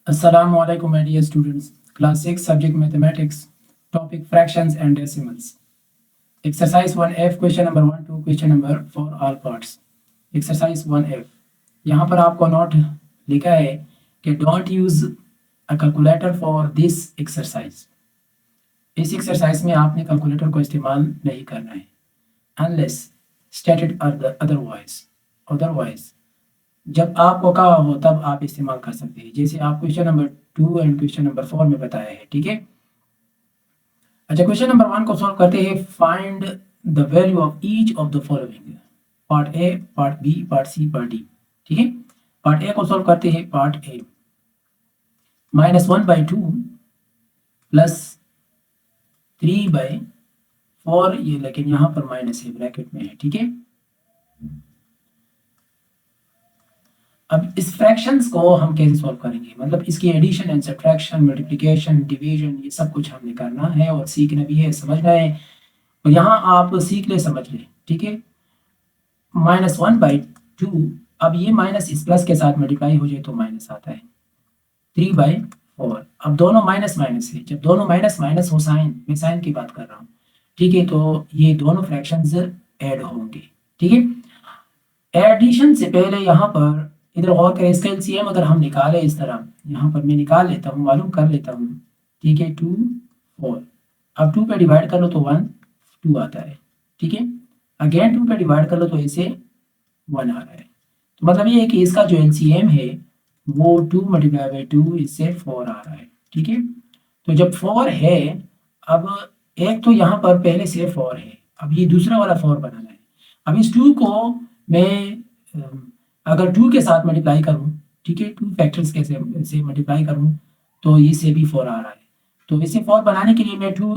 Assalamu alaikum, my dear students. Class 6, subject mathematics, topic fractions and decimals. Exercise 1F, question number 1 to question number 4, all parts. Exercise 1F. यहाँ पर आपको note लिखा है कि don't use a calculator for this exercise. इस exercise में आपने calculator को इस्तेमाल नहीं करना है unless stated otherwise. जब आपको कहा हो तब आप इस्तेमाल कर सकते हैं, जैसे आप question number 2 and question number 4 में बताया है। ठीक है, अच्छा क्वेश्चन नंबर 1 को सॉल्व करते हैं। Find the value of each of the following, part A, part B, part C, part D. ठीक है, पार्ट ए को सॉल्व करते हैं। पार्ट ए -1/2 प्लस 3/4, ये लेकिन यहाँ पर माइनस है, ब्रैकेट में है। ठीक है, अब इस फ्रैक्शंस को हम कैसे सॉल्व करेंगे, मतलब इसकी addition and subtraction, multiplication, division, ये सब कुछ हमने करना है और सीखना भी है, समझना है। और यहाँ आप सीख ले, समझ ले। ठीक है, -1/2, अब ये माइनस इस प्लस के साथ मल्टीप्लाई हो जाए तो माइनस आता है। 3/4, अब दोनों माइनस माइनस है, जब दोनों माइनस माइनस हो, साइन, मैं साइन की बात कर रहा हूँ। ठीक है, तो ये दोनों फ्रैक्शंस ऐड होंगे। ठीक है, एडिशन से पहले यहाँ पर इधर और करें, इसका एलसीएम अगर हम निकाले इस तरह, यहाँ पर मैं निकाल लेता हूँ, मालूम कर लेता हूँ। ठीक है, 2, 4, अब 2 पे डिवाइड कर लो तो 1, 2 आता है। ठीक है, अगेन 2 पे डिवाइड कर लो तो इसे 1 आ रहा है। तो मतलब ये है कि इसका जो एलसीएम है वो 2 × 2, इससे 4 आ रहा है। ठीक है, तो जब 4 है, अब एक तो यहाँ पर पहले से 4 है, अब ये दूसरा वाला 4 बनाना है। अब इस 2 को मैं अगर 2 के साथ मल्टीप्लाई करूँ, ठीक है, 2 फैक्टर्स कैसे से मल्टीप्लाई करूँ तो इससे भी 4 आ रहा है। तो इसे 4 बनाने के लिए मैं 2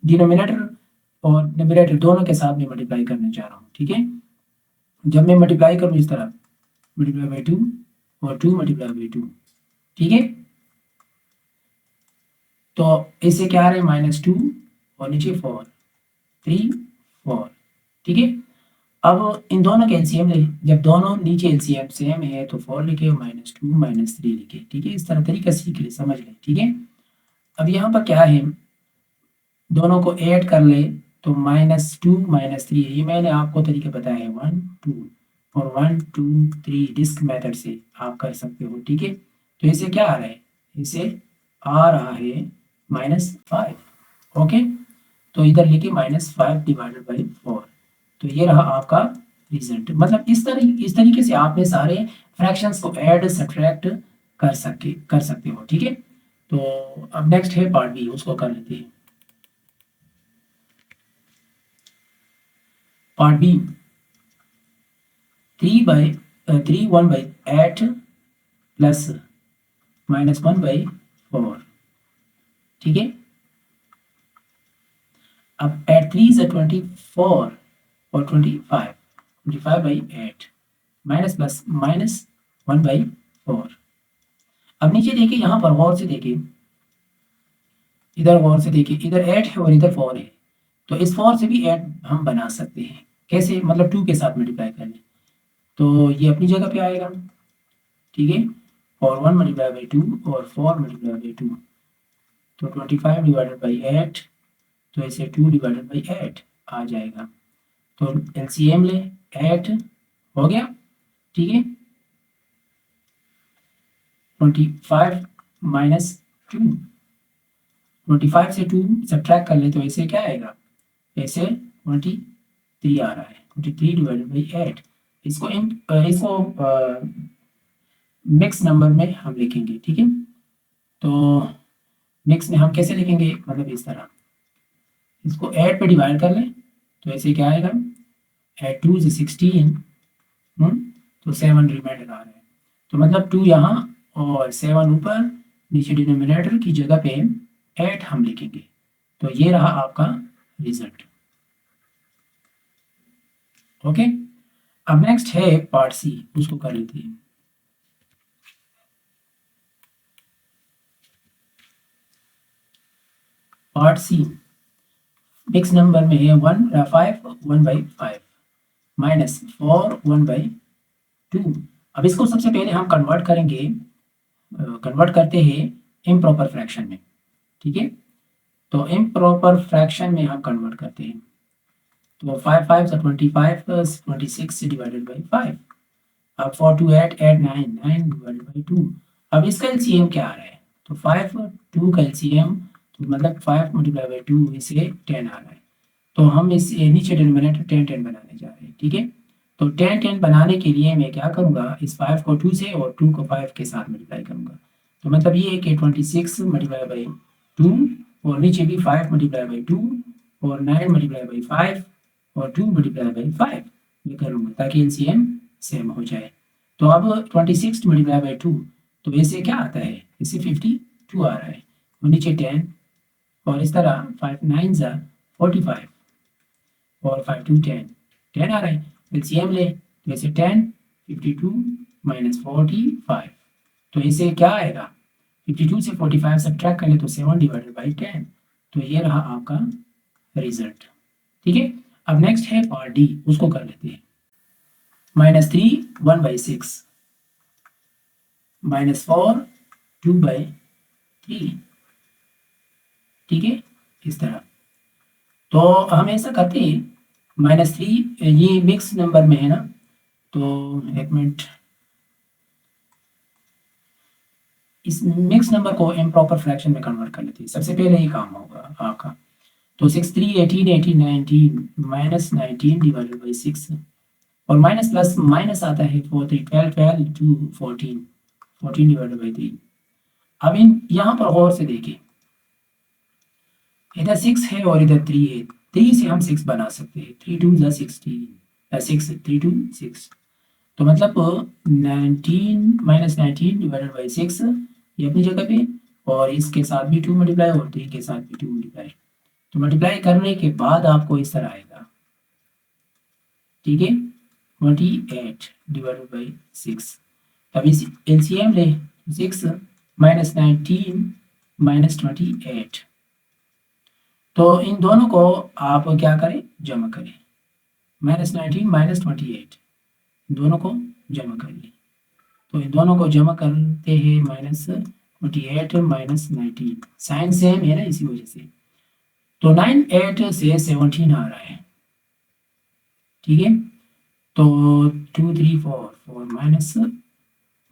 डिनोमिनेटर और न्यूमरेटर दोनों के साथ में मल्टीप्लाई करने जा रहा हूँ। ठीक है, जब मैं मल्टीप्लाई करूँ इस तरह, ×2 और 2 × 2। ठीक है, तो इससे क्या आ रहा है, -2 और नीचे 4, 3, 4। ठीक है, अब इन दोनों के एलसीएम ले, जब दोनों नीचे एलसीएम सेम है तो 4 लिखे, -2 -3 लिखे। ठीक है, इस तरह तरीका सीख ले, समझ ले। ठीक है, अब यहाँ पर क्या है, दोनों को ऐड कर ले तो -2 -3, ये मैंने आपको तरीका बताया है, 1 2 और 1 2 3 डिस्क मेथड से आप कर सकते हो। ठीक है, तो इसे क्या आ रहा है, इसे आ रहा है -5। ओके, तो इधर लिखिए -5/4, तो ये रहा आपका रिजल्ट। मतलब इस तरीके से आपने सारे फ्रैक्शंस को ऐड सब्ट्रैक्ट कर सकते हो। ठीक है, तो अब नेक्स्ट है पार्ट बी, उसको कर लेते हैं। Part B 1/8 plus -1/4। ठीक है, अब 8 3 24 और 25/8 माइनस प्लस -1/4। अब नीचे देखिए, यहाँ पर गौर से देखिए, इधर गौर से देखिए, इधर 8 है और इधर 4 है, तो इस 4 से भी 8 हम बना सकते हैं। कैसे, मतलब 2 के साथ मल्टीप्लाई कर लें तो ये अपनी जगह पे आएगा। ठीक है, और 1 × 2 और 4 × 2, तो 25/8, तो इसे 2/8 आ जाएगा। तो एलसीएम ले, 8 हो गया। ठीक है, 25 -2, 25 से 2 सब्ट्रैक्ट कर ले तो इसे क्या आएगा, ऐसे 23 आ रहा है, 23/8। इसको मिक्स नंबर में हम लिखेंगे। ठीक है, तो मिक्स में हम कैसे लिखेंगे, मतलब इस तरह, इसको 8 पे डिवाइड कर लें तो ऐसे क्या आएगा, 8 2 से 16, तो 7 रिमाइंडर आ रहा है। तो मतलब 2 यहाँ और 7 ऊपर, नीचे डिनोमिनेटर की जगह पे 8 हम लिखेंगे। तो ये रहा आपका रिजल्ट। ओके, अब नेक्स्ट है पार्ट सी, उसको कर लेते हैं। पार्ट सी मिक्स नंबर में है 5 1/5 -4 1/2। अब इसको सबसे पहले हम कन्वर्ट करेंगे कन्वर्ट करते हैं इम्प्रॉपर फ्रैक्शन में, ठीक है। तो इम्प्रॉपर फ्रैक्शन में हम कन्वर्ट करते हैं, तो 5 5 25 प्लस 26 डिवाइडेड बाई 5। अब 4 2 8 8 9 9 डिवाइडेड बाई 2। अब इसका एलसीएम क्या आ रहा है, तो 5 2 का एलसीएम, तो मतलब 5 मल्टीप्लाई बाई 2 इसे 10 आ रहा है। तो हम इस नीचे डिनोमिनेटर 10 10 बनाने जा रहे हैं, ठीक है। तो 10 10 बनाने के लिए मैं क्या करूँगा, इस 5 को 2 से और 2 को 5 के साथ मल्टीप्लाई करूँगा। तो मतलब ये है कि 26 मल्टीप्लाई बाई 2 और नीचे भी 5 मल्टीप्लाई बाई 2 और 9 मल्टीप्लाई बाई 5 और 2 मल्टीप्लाई बाई 5 ये करूँगा ताकि एलसीएम सेम हो जाए। तो अब 26 मल्टीप्लाई बाई 2, तो इससे क्या आता है, इससे 52 आ रहा है, और नीचे 10 और इस तरह 5 9 ज़ा 45 और 5 2 10 10 आ रहा है। एलसीएम ले तो इसे 10 52 माइनस 45, तो इसे क्या आएगा, 52 से 45 सब्ट्रैक्ट करें तो 7 डिवाइडेड बाई 10। तो ये रहा आपका रिजल्ट, ठीक है। अब नेक्स्ट है पार्ट डी, उसको कर लेते हैं। -3 1/6 -4 2/3, ठीक है, इस तरह। तो हम ऐसा करते हैं, -3 ये मिक्स नंबर में है ना, तो एक मिनट, इस मिक्स नंबर को इम्प्रॉपर फ्रैक्शन में कन्वर्ट कर लेते हैं। सबसे पहले ये काम होगा आपका, तो 6 3 18 18 19 -19 डिवाइडेड बाई 6 और माइनस प्लस माइनस आता है 4 3 12 12 2 14 14 डिवाइडेड बाई 3। अब इन यहाँ पर गौर से देखिए, इधर 6 है और इधर 3 है, 3 से हम 6 बना सकते हैं, 3 2 ज़ा 16 6 3 2 6, तो मतलब 19 -19 डिवाइडेड बाई 6 ये अपनी जगह पे, और इसके साथ भी 2 मल्टीप्लाई और 3 के साथ भी 2 मल्टीप्लाई। तो मल्टीप्लाई करने के बाद आपको इस तरह आएगा, ठीक है, 28 डिवाइडेड बाई 6। अब इस एलसीएम ले, 6 -19 -28, तो इन दोनों को आप क्या करें, जमा करें, -19 -28 दोनों को जमा कर लें। तो इन दोनों को जमा करते हैं, -28 -19, साइन सेम है ना इसी वजह से। तो 9 8 से 17 आ रहा है, ठीक है। तो 2 3 4 4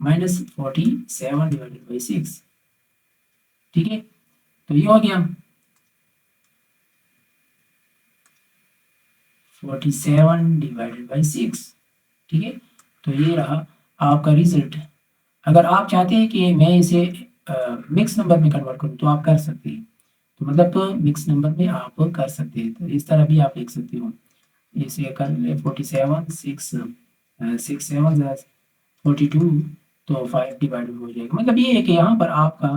-47 डिवाइडेड बाई 6, ठीक है। तो ये हो गया 47 डिवाइडेड बाई 6, ठीक है। तो ये रहा आपका रिजल्ट। अगर आप चाहते हैं कि मैं इसे मिक्स नंबर में कन्वर्ट करूँ तो आप कर सकते हैं, तो मतलब मिक्स नंबर में आप कर सकते हैं, तो इस तरह भी आप लिख सकते हो, इसे कर ले 47 6 6 7 42, तो 5 डिवाइडेड हो जाएगा। मतलब ये है कि यहाँ पर आपका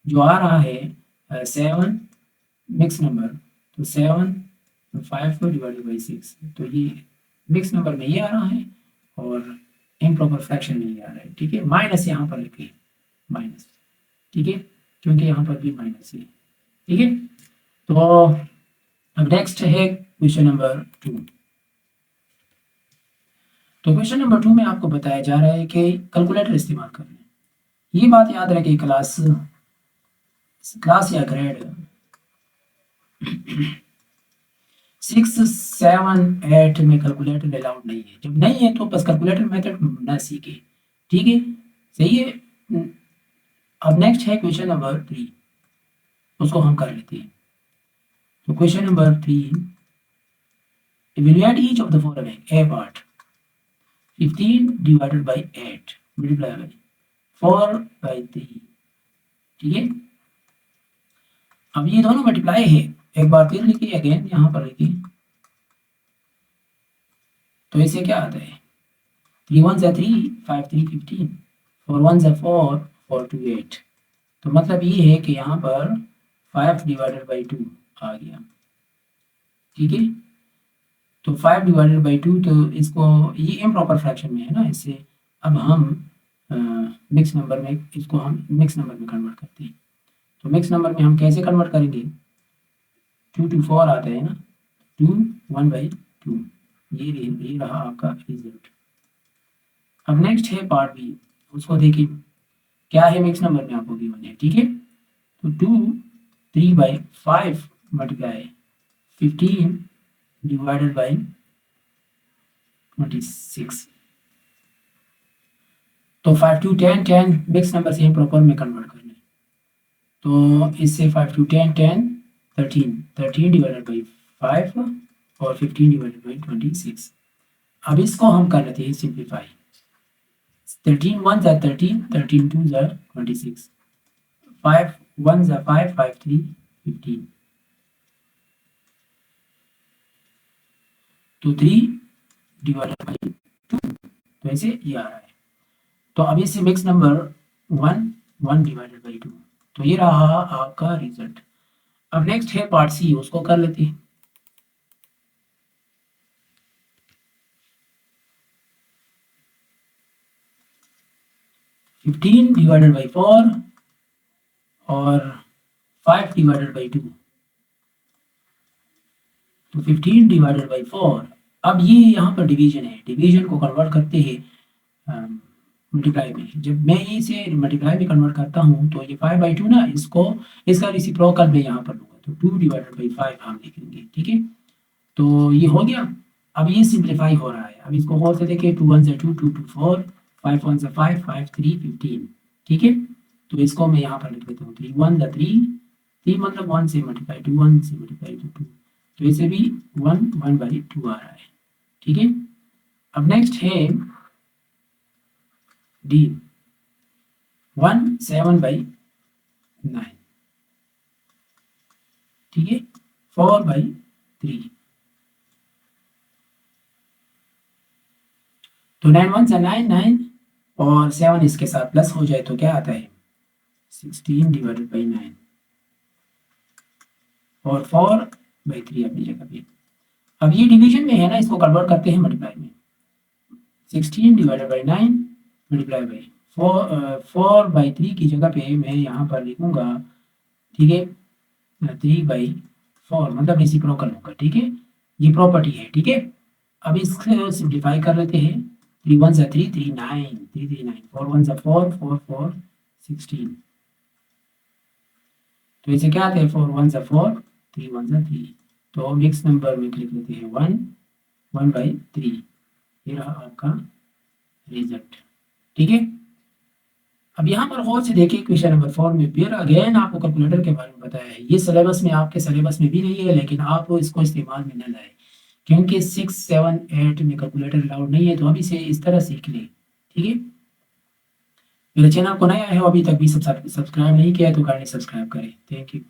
जो आ रहा है 7 मिक्स नंबर, तो 7 5 को डिवाइडेड बाई 6, तो ये मिक्स नंबर में ये आ रहा है और इम्प्रॉपर फ्रैक्शन में ये आ रहा है, ठीक है। माइनस यहाँ पर लिखिए, माइनस, ठीक है, क्योंकि यहाँ पर भी माइनस है, ठीक है। तो अब नेक्स्ट है क्वेश्चन नंबर 2। तो क्वेश्चन नंबर 2 में आपको बताया जा रहा है कि कैलकुलेटर इस्तेमाल करना है। ये बात याद रखें, क्लास या ग्रेड 6 7 8 में कैलकुलेटर अलाउड नहीं है। जब नहीं है तो बस कैलकुलेटर मेथड ना सीखे, ठीक है, सही है। अब नेक्स्ट है क्वेश्चन नंबर 3, उसको हम कर लेते हैं। तो question number 3, evaluate each of the following. A part 15 divided by 8 multiply by 4/3, ठीक है। अब ये दोनों मल्टीप्लाई है, एक बार फिर लिखिए, अगेन यहाँ पर लिखिए, तो इसे क्या आता है, 3 1 3 5 3 15 4 1 4 4 2 8, तो मतलब ये है कि यहाँ पर 5 डिवाइडेड बाई 2 आ गया, ठीक है। तो 5 डिवाइडेड बाई 2, तो इसको ये इम्प्रॉपर फ्रैक्शन में है ना, इससे अब हम मिक्स नंबर में, इसको हम मिक्स नंबर में कन्वर्ट करते हैं। तो मिक्स नंबर में हम कैसे कन्वर्ट करेंगे, 2 2 4 आता है ना, 2 1/2, ये रहा आपका रिजल्ट। अब नेक्स्ट है पार्ट बी, उसको देखिए क्या है मिक्स नंबर में आपको गिवन है, ठीक है। तो 2 3/5 मल्टीप्लाई 15 डिवाइडेड बाई 26। तो 5 to 10 10 मिक्स नंबर से प्रॉपर में कन्वर्ट करना है। तो इससे 5 to 10 10 13 डिवाइडेड बाई 5 और 15 डिवाइडेड बाई 26। अब इसको हम कर लेते हैं सिंप्लीफाई। 13 1 ज़ा 13 13 2 ज़ा 26 5 1 ज़ा 5 5 3 15। तो 3 डिवाइडेड बाई 2, तो ऐसे ये आ रहा है। तो अब इससे मिक्स नंबर 1 1 डिवाइडेड बाई 2, तो ये रहा आपका रिजल्ट। अब नेक्स्ट है पार्ट सी, उसको कर लेते हैं। फिफ्टीन डिवाइडेड बाई 4 और 5 डिवाइडेड बाई 2, तो 15 डिवाइडेड बाई 4। अब ये यहाँ पर डिवीजन है, डिवीजन को कन्वर्ट करते हैं मल्टीप्लाई में। जब मैं इसे मल्टीप्लाई में कन्वर्ट करता हूँ तो ये 5/2 ना, इसका रेसिप्रोकल मैं यहाँ पर लूँगा, तो 2 डिवाइडेड बाई 5 हम लिखेंगे, ठीक है। तो ये हो गया। अब ये सिंप्लीफाई हो रहा है। अब इसको और से देखिए, 2 1 ज़ा 2 2 2 4 5 1 ज़ा 5 5 3 15, ठीक है। तो इसको मैं यहाँ पर लिख देता हूँ 3 1 ज़ा 3 मतलब 1 से मल्टीप्लाई 2 1 से मल्टीप्लाई 2 2, तो इसे भी 1 1/2 आ रहा है, ठीक है। अब नेक्स्ट है डी 1 7/9, ठीक है, 4/3। तो 9 1 ज़ा 9 9 और 7 इसके साथ प्लस हो जाए तो क्या आता है 16 डिवाइडेड बाई 9 और 4/3 अपनी जगह पे। अब ये डिवीजन में है ना, इसको कन्वर्ट करते हैं मल्टीप्लाई में। 16 डिवाइडेड बाई 9 मल्टीप्लाई बाई 4/3 की जगह पे मैं यहाँ पर लिखूंगा, ठीक है, 3/4 मतलब रेसिप्रोकल होगा, ठीक है। ये प्रॉपर्टी है, ठीक है। अब इसको सिंप्लीफाई कर लेते हैं। 3 1 ज़ा 3 3 9 3 3 9 4 1 ज़ा 4 4 4 16, तो इसे क्या आते हैं 4 1 ज़ा 4 3 1 ज़ा 3, तो मिक्स नंबर में लिख लेते हैं 1 1/3। ये रहा आपका रिजल्ट, ठीक है। अब यहाँ पर गौर से देखिए, क्वेश्चन नंबर 4 में फिर अगेन आपको कैलकुलेटर के बारे में बताया है। ये सिलेबस में, आपके सिलेबस में भी नहीं है, लेकिन आप इसको इस्तेमाल में न लाए, क्योंकि 6 7 8 में कैलकुलेटर अलाउड नहीं है। तो अभी से इस तरह सीख लें, ठीक है। मेरे चैनल को नया है, अभी तक भी सब्सक्राइब नहीं किया है तो काइंडली सब्सक्राइब करें। Thank you.